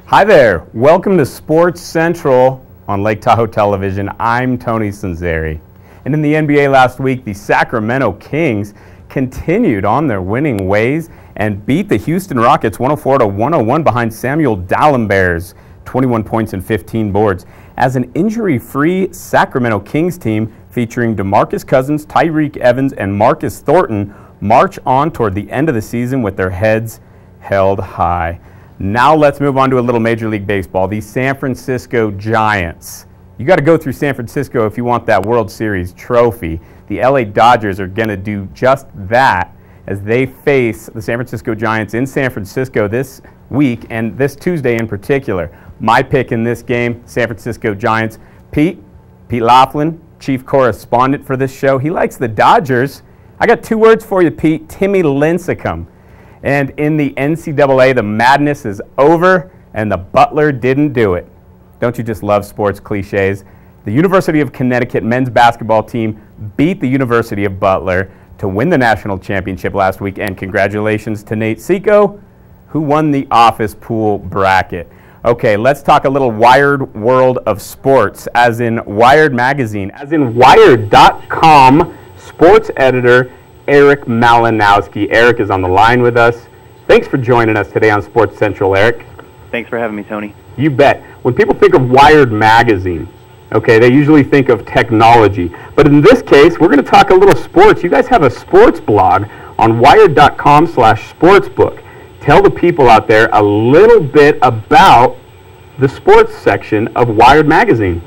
Hi there, welcome to Sports Central on Lake Tahoe Television. I'm Tony Sanzeri. And in the NBA last week, the Sacramento Kings continued on their winning ways and beat the Houston Rockets 104-101 behind Samuel Dalembert, 21 points and 15 boards. As an injury-free Sacramento Kings team featuring DeMarcus Cousins, Tyreke Evans, and Marcus Thornton march on toward the end of the season with their heads held high. Now let's move on to a little Major League Baseball. The San Francisco Giants. You got to go through San Francisco if you want that World Series trophy. The LA Dodgers are going to do just that as they face the San Francisco Giants in San Francisco this week and this Tuesday in particular. My pick in this game, San Francisco Giants. Pete Laughlin, chief correspondent for this show. He likes the Dodgers. I got two words for you, Pete. Timmy Lincecum. And in the NCAA, the madness is over, and the Butler didn't do it. Don't you just love sports cliches? The University of Connecticut men's basketball team beat the University of Butler to win the national championship last week, and congratulations to Nate Seco, who won the office pool bracket. Okay, let's talk a little Wired World of Sports, as in Wired Magazine, as in Wired.com sports editor Eric Malinowski. Eric is on the line with us. Thanks for joining us today on Sports Central, Eric. Thanks for having me, Tony. You bet. When people think of Wired Magazine, okay, they usually think of technology. But in this case, we're going to talk a little sports. You guys have a sports blog on wired.com/sportsbook. Tell the people out there a little bit about the sports section of Wired Magazine.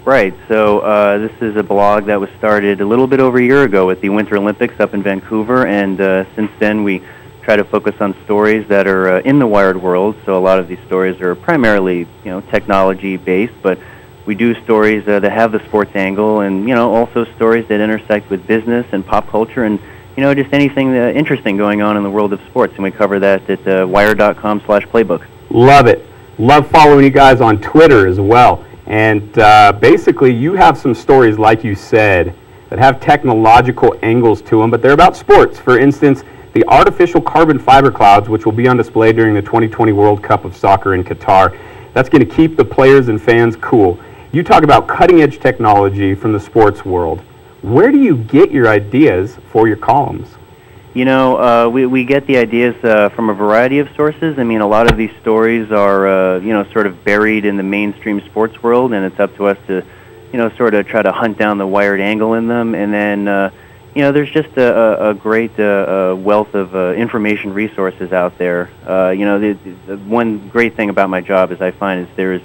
Right, so this is a blog that was started a little bit over a year ago at the Winter Olympics up in Vancouver, and since then we try to focus on stories that are in the wired world. So a lot of these stories are primarily, technology based, but we do stories that have the sports angle, and also stories that intersect with business and pop culture, and just anything interesting going on in the world of sports. And we cover that at wired.com/playbook. Love it. Love following you guys on Twitter as well. And basically, you have some stories, like you said, that have technological angles to them, but they're about sports. For instance, the artificial carbon fiber clouds, which will be on display during the 2020 World Cup of Soccer in Qatar. That's going to keep the players and fans cool. You talk about cutting-edge technology from the sports world. Where do you get your ideas for your columns? We get the ideas from a variety of sources. I mean, a lot of these stories are, sort of buried in the mainstream sports world, and it's up to us to, sort of try to hunt down the wired angle in them. And then, there's just a great wealth of information resources out there. The one great thing about my job is I find is there is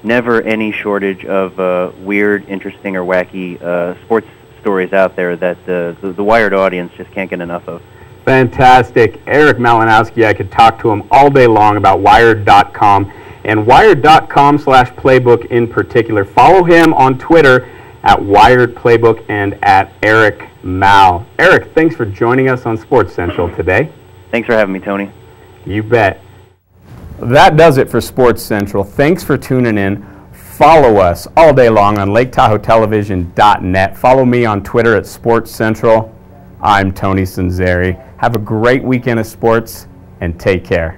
never any shortage of weird, interesting, or wacky sports stories out there that the wired audience just can't get enough of. Fantastic. Eric Malinowski, I could talk to him all day long about Wired.com and Wired.com/playbook in particular. Follow him on Twitter at Wired Playbook and at Eric Mal. Eric, thanks for joining us on Sports Central today. Thanks for having me, Tony. You bet. That does it for Sports Central. Thanks for tuning in. Follow us all day long on LakeTahoeTelevision.net. Follow me on Twitter at Sports Central. I'm Tony Sanzeri. Have a great weekend of sports and take care.